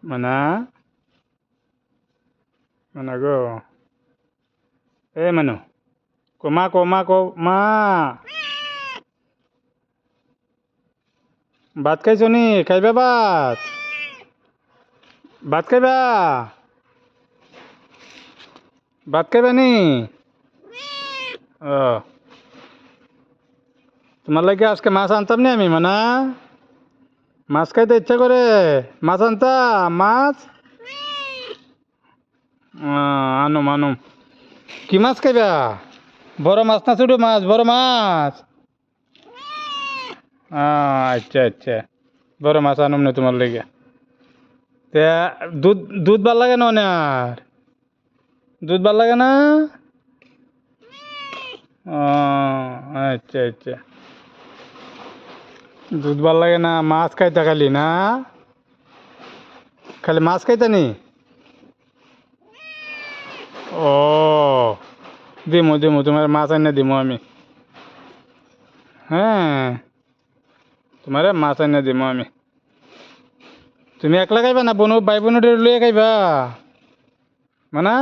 মানা মানা গো এ মানু কমা কমা কমা ভাত খাইছো নি খাইবা ভাত ভাত খাইবা ভাত খাইবা নি ও তোমার লাগে আজকে মাছ আনতাম নি আমি মানা মাছ খাইতে ইচ্ছা করে মাছ আনতাম মাছ আনুম আনুম কি মাছ খাইবা বড় মাছ না ছোট মাছ বড় মাছ আচ্ছা আচ্ছা বড় মাছ আনুম না তোমার লেগে তে দুধ দুধ ভাল লাগে না আর দুধ ভাল লাগে না ও আচ্ছা আচ্ছা দুধ ভাল লাগে না মাছ খাইতা খালি না খালি মাছ খাইতা নি ও দিমু দিমু তোমার মাছ আনিয়ে দিমু আমি হ্যাঁ তোমারে মাছ আনিয়ে দিমু আমি তুমি একলা খাইবা না বনু ভাই বোন লইয়া খাইবা মানা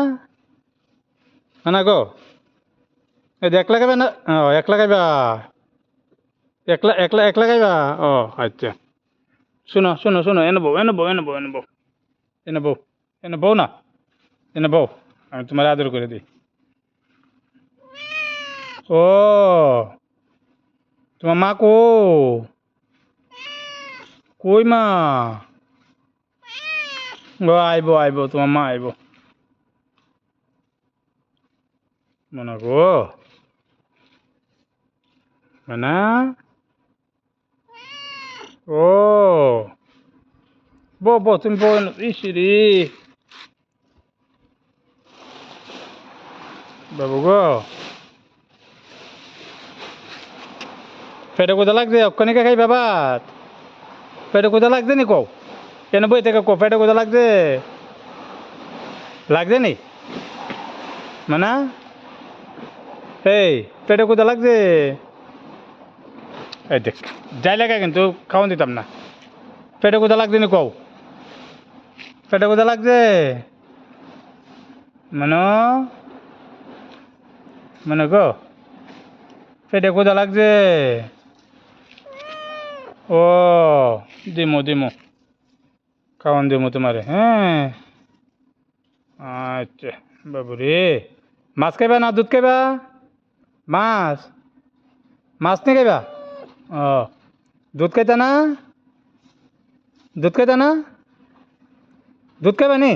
মানা গো এই যে একলা খাইবা না ও একলা খাইবা একলা একলা একলা খাইবা ও আচ্ছা শুনো শুনো শুনো এনে বউ এনে বউ এনে বউ এনে বউ এনে বউ এনে বউ না এনে বউ আমি তোমার আদর করে দিই ও তোমার মা কই মা ও আইব আইব তোমার মা আইব মনে গো মানে ও বো তুমি বউ ইসিরি বাবু গো পেটে কোথা লাগছে অক্ষণে খাই বাবাত পেটে কোথা লাগছে নি কও কেন বই থেকে কো পেটে কোথা লাগছে লাগছে নি মানে এই পেটে কোথা লাগছে এই দেখ যাই লাগে কিন্তু খাওয়ান দিতাম না পেটে কোথা লাগছে নি কও পেটে কোথা লাগছে মানে মানে গো পেটে কোথা লাগছে ও দিমু দিমু খাওয়ান দিমু তোমারে হ্যাঁ আচ্ছা বাবু রে মাছ খাইবা না দুধ খাইবা মাছ মাছ নি খাইবা ও দুধ খাইতা না দুধ খাইতা না দুধ খাইবা নি